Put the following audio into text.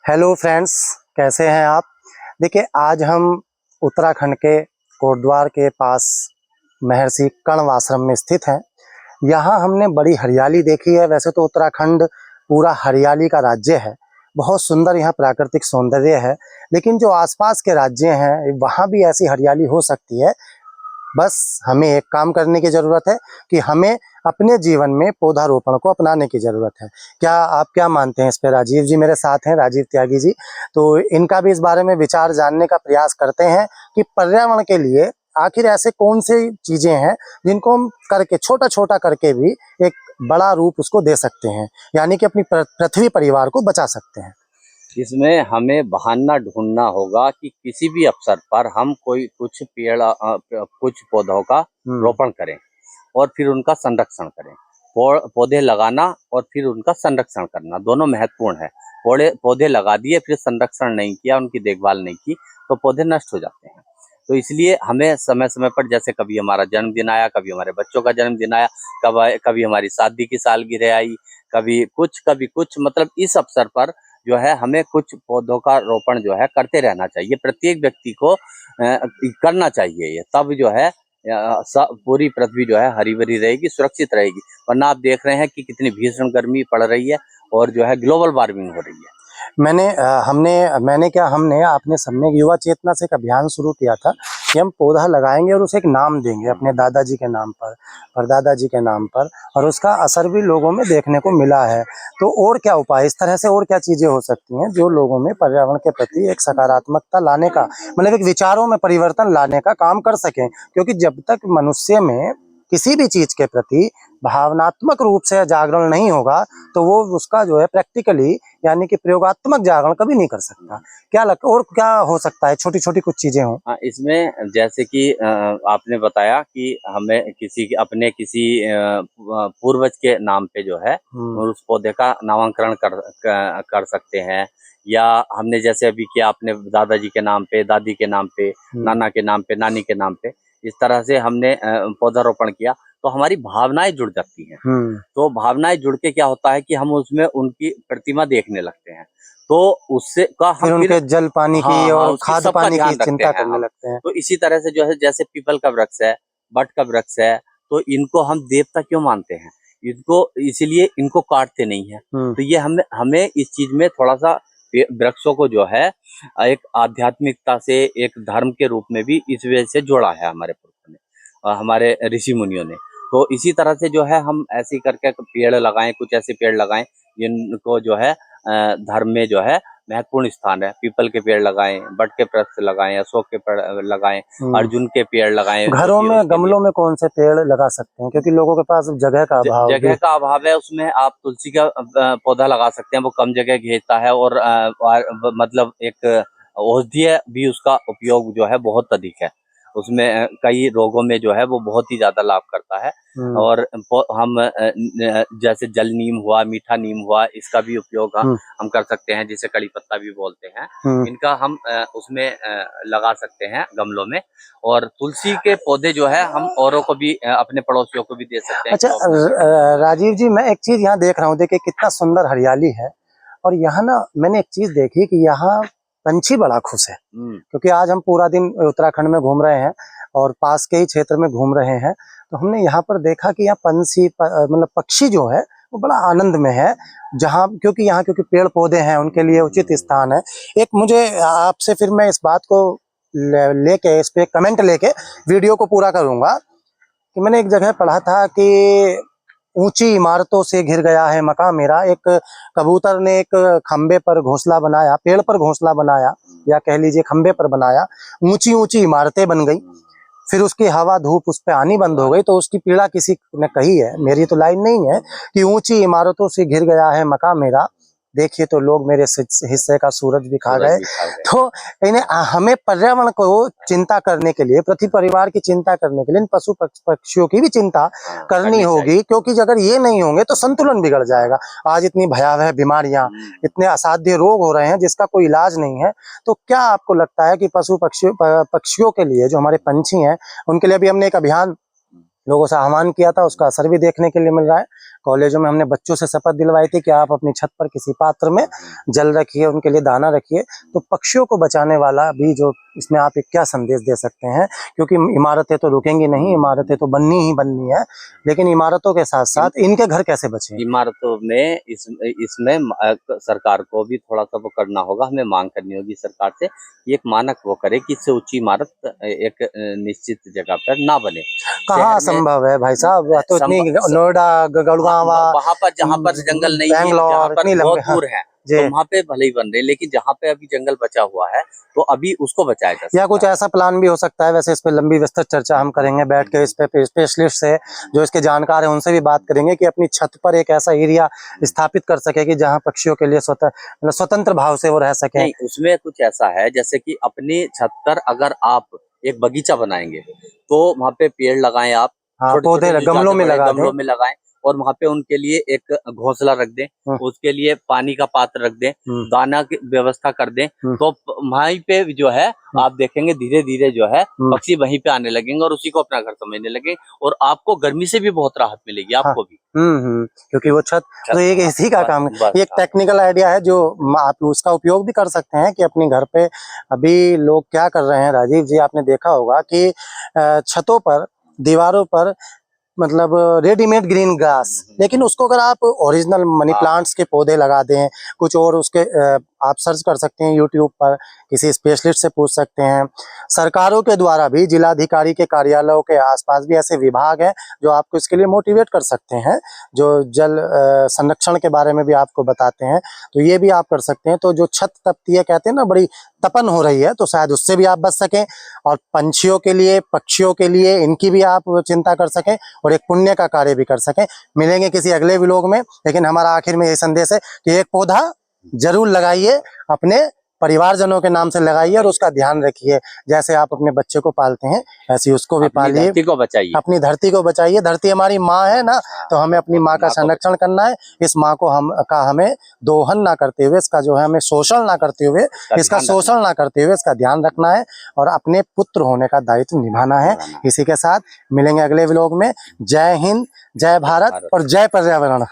Hello friends, कैसे हैं आप। देखिए, आज हम उत्तराखंड के कोटद्वार के पास महर्षि कण्व आश्रम में स्थित हैं। यहाँ हमने बड़ी हरियाली देखी है। वैसे तो उत्तराखंड पूरा हरियाली का राज्य है, बहुत सुंदर यहाँ प्राकृतिक सौंदर्य है, लेकिन जो आसपास के राज्य हैं वहाँ भी ऐसी हरियाली हो सकती है। बस हमें एक काम करने की ज़रूरत है कि हमें अपने जीवन में पौधारोपण को अपनाने की ज़रूरत है। क्या आप क्या मानते हैं इस पे? राजीव जी मेरे साथ हैं, राजीव त्यागी जी, तो इनका भी इस बारे में विचार जानने का प्रयास करते हैं कि पर्यावरण के लिए आखिर ऐसे कौन सी चीज़ें हैं जिनको हम करके छोटा छोटा करके भी एक बड़ा रूप उसको दे सकते हैं, यानी कि अपनी पृथ्वी परिवार को बचा सकते हैं। इसमें हमें बहाना ढूंढना होगा कि किसी भी अवसर पर हम कोई कुछ कुछ पौधों का रोपण करें और फिर उनका संरक्षण करें। पौधे लगाना और फिर उनका संरक्षण करना दोनों महत्वपूर्ण है। पौधे लगा दिए फिर संरक्षण नहीं किया, उनकी देखभाल नहीं की, तो पौधे नष्ट हो जाते हैं। तो इसलिए हमें समय समय पर, जैसे कभी हमारा जन्मदिन आया, कभी हमारे बच्चों का जन्मदिन आया, कभी हमारी शादी की सालगिरह आई, कभी कुछ मतलब इस अवसर पर जो है हमें कुछ पौधों का रोपण जो है करते रहना चाहिए। प्रत्येक व्यक्ति को करना चाहिए। ये तब जो है पूरी पृथ्वी जो है हरी भरी रहेगी, सुरक्षित रहेगी। वरना आप देख रहे हैं कि कितनी भीषण गर्मी पड़ रही है और जो है ग्लोबल वार्मिंग हो रही है। हमने आपने सबने युवा चेतना से एक अभियान शुरू किया था कि हम पौधा लगाएंगे और उसे एक नाम देंगे, अपने दादाजी के नाम पर, परदादा के नाम पर, और उसका असर भी लोगों में देखने को मिला है। तो और क्या उपाय, इस तरह से और क्या चीजें हो सकती हैं जो लोगों में पर्यावरण के प्रति एक सकारात्मकता लाने का, मतलब एक विचारों में परिवर्तन लाने का काम कर सकें? क्योंकि जब तक मनुष्य में किसी भी चीज के प्रति भावनात्मक रूप से जागरण नहीं होगा तो वो उसका जो है प्रैक्टिकली, यानी कि प्रयोगात्मक जागरण कभी नहीं कर सकता। और क्या हो सकता है, छोटी छोटी कुछ चीजें हों? हाँ, इसमें जैसे कि आपने बताया कि हमें किसी पूर्वज के नाम पे जो है उस पौधे का नामकरण कर सकते हैं। या हमने जैसे अभी किया, अपने दादाजी के नाम पे, दादी के नाम पे, नाना के नाम पे, नानी के नाम पे, इस तरह से हमने पौधारोपण किया तो हमारी भावनाएं जुड़ जाती हैं। तो भावनाएं जुड़ के क्या होता है कि हम उसमें उनकी प्रतिमा देखने लगते हैं, तो उससे का हम फिर उनके जल पानी की और खाद पानी की चिंता करने लगते हैं। तो इसी तरह से जो है, जैसे पीपल का वृक्ष है, बट का वृक्ष है, तो इनको हम देवता क्यों मानते हैं? इनको इसीलिए इनको काटते नहीं है। तो ये हमें इस चीज में थोड़ा सा वृक्षों को जो है एक आध्यात्मिकता से, एक धर्म के रूप में भी इस वजह से जोड़ा है हमारे पुरखों ने और हमारे ऋषि मुनियों ने। तो इसी तरह से जो है हम ऐसे करके पेड़ लगाएं, कुछ ऐसे पेड़ लगाएं जिनको जो है धर्म में जो है महत्वपूर्ण स्थान है। पीपल के पेड़ लगाएं, बट के वृक्ष लगाएं, अशोक के पेड़ लगाएं, अर्जुन के पेड़ लगाएं। घरों में गमलों में कौन से पेड़ लगा सकते हैं, क्योंकि लोगों के पास जगह का अभाव है, उसमें आप तुलसी का पौधा लगा सकते हैं। वो कम जगह घेरता है और मतलब एक औषधीय भी उसका उपयोग जो है बहुत अधिक है। उसमें कई रोगों में जो है वो बहुत ही ज्यादा लाभ करता है। और हम जैसे जल नीम हुआ, मीठा नीम हुआ, इसका भी उपयोग हम कर सकते हैं, जिसे कड़ी पत्ता भी बोलते हैं। इनका हम उसमें लगा सकते हैं गमलों में। और तुलसी के पौधे जो है हम औरों को भी, अपने पड़ोसियों को भी दे सकते हैं। अच्छा राजीव जी, मैं एक चीज यहाँ देख रहा हूँ, देखिए कितना सुंदर हरियाली है। और यहाँ ना मैंने एक चीज देखी कि यहाँ पंछी बड़ा खुश है, क्योंकि आज हम पूरा दिन उत्तराखंड में घूम रहे हैं और पास के ही क्षेत्र में घूम रहे हैं। तो हमने यहाँ पर देखा कि यहाँ मतलब पक्षी जो है वो बड़ा आनंद में है, जहाँ क्योंकि पेड़ पौधे हैं, उनके लिए उचित स्थान है। एक मुझे आपसे, फिर मैं इस बात को लेके इस पे कमेंट लेके वीडियो को पूरा करूंगा, कि मैंने एक जगह पढ़ा था कि ऊंची इमारतों से घिर गया है मकान मेरा। एक कबूतर ने एक खंबे पर घोंसला बनाया, पेड़ पर घोंसला बनाया, या कह लीजिए खंबे पर बनाया, ऊंची ऊंची इमारतें बन गई, फिर उसकी हवा धूप उस पर आनी बंद हो गई, तो उसकी पीड़ा किसी ने कही है, मेरी तो लाइन नहीं है, कि ऊंची इमारतों से घिर गया है मकान मेरा, देखिए तो लोग मेरे हिस्से का सूरज भी खा गए। तो इन्हें हमें पर्यावरण को चिंता करने के लिए, पृथ्वी परिवार की चिंता करने के लिए इन पशु पक्षियों की भी चिंता करनी होगी, क्योंकि अगर ये नहीं होंगे तो संतुलन बिगड़ जाएगा। आज इतनी भयावह बीमारियां, इतने असाध्य रोग हो रहे हैं जिसका कोई इलाज नहीं है। तो क्या आपको लगता है कि पशु पक्षियों के लिए, जो हमारे पंछी हैं, उनके लिए भी हमने एक अभियान लोगों से आह्वान किया था, उसका असर भी देखने के लिए मिल रहा है। कॉलेजों में हमने बच्चों से शपथ दिलवाई थी कि आप अपनी छत पर किसी पात्र में जल रखिए, उनके लिए दाना रखिए। तो पक्षियों को बचाने वाला भी जो इसमें आप एक क्या संदेश दे सकते हैं, क्योंकि इमारतें तो रुकेंगी नहीं, इमारतें तो बननी ही बननी है, लेकिन इमारतों के साथ साथ इनके घर कैसे बचे? इमारतों में इसमें सरकार को भी थोड़ा सा वो करना होगा, हमें मांग करनी होगी सरकार से, एक मानक वो करे कि इससे ऊंची इमारत एक निश्चित जगह पर ना बने। कहाँ संभव है भाई साहब? तो इतनी नोएडा, गुड़गांव, वहां पर जहाँ पर जंगल नहीं है, जहाँ पर बहुत दूर है, तो वहाँ पे भले ही बन रहे, लेकिन जहाँ पे अभी जंगल बचा हुआ है तो अभी उसको बचाया जा सकता है। या कुछ ऐसा प्लान भी हो सकता है, वैसे इस पे लंबी विस्तृत चर्चा हम करेंगे बैठ के, इस पे स्पेशलिस्ट से जो इसके जानकार हैं उनसे भी बात करेंगे कि अपनी छत पर एक ऐसा एरिया स्थापित कर सके कि जहाँ पक्षियों के लिए स्वतंत्र भाव से वो रह सके। नहीं, उसमें कुछ ऐसा है जैसे कि अपनी छत पर अगर आप एक बगीचा बनाएंगे तो वहाँ पे पेड़ लगाएं आप, पौधे गमलों में लगाएं और वहाँ पे उनके लिए एक घोंसला रख दें, उसके लिए पानी का पात्र रख दें, दाना की व्यवस्था कर दें, तो वहीं पे जो है आप देखेंगे धीरे धीरे जो है पक्षी वहीं पे आने लगेंगे और उसी को अपना घर समझने लगे, और आपको गर्मी से भी बहुत राहत मिलेगी, आपको भी। क्योंकि वो छत तो एक इसी का काम है। ये एक टेक्निकल आइडिया है जो आप उसका उपयोग भी कर सकते हैं कि अपने घर पे अभी लोग क्या कर रहे हैं राजीव जी, आपने देखा होगा कि छतों पर, दीवारों पर मतलब रेडीमेड ग्रीन ग्रास, लेकिन उसको अगर आप ओरिजिनल मनी प्लांट्स के पौधे लगा दें, कुछ और उसके आप सर्च कर सकते हैं यूट्यूब पर, किसी स्पेशलिस्ट से पूछ सकते हैं। सरकारों के द्वारा भी जिलाधिकारी के कार्यालयों के आसपास भी ऐसे विभाग हैं जो आपको इसके लिए मोटिवेट कर सकते हैं, जो जल संरक्षण के बारे में भी आपको बताते हैं, तो ये भी आप कर सकते हैं। तो जो छत तपती है, कहते हैं ना बड़ी तपन हो रही है, तो शायद उससे भी आप बच सकें, और पंछियों के लिए, पक्षियों के लिए, इनकी भी आप चिंता कर सकें और एक पुण्य का कार्य भी कर सकें। मिलेंगे किसी अगले व्लॉग में, लेकिन हमारा आखिर में यही संदेश है कि एक पौधा जरूर लगाइए, अपने परिवारजनों के नाम से लगाइए और उसका ध्यान रखिए। जैसे आप अपने बच्चे को पालते हैं ऐसे उसको भी पालिए, धरती को बचाइए, अपनी धरती को बचाइए। धरती हमारी माँ है ना, तो हमें अपनी माँ का संरक्षण करना है। इस माँ को हमें दोहन ना करते हुए, इसका जो है हमें शोषण ना करते हुए, इसका शोषण ना करते हुए इसका ध्यान रखना है और अपने पुत्र होने का दायित्व निभाना है। इसी के साथ मिलेंगे अगले व्लॉग में। जय हिंद, जय भारत और जय पर्यावरण।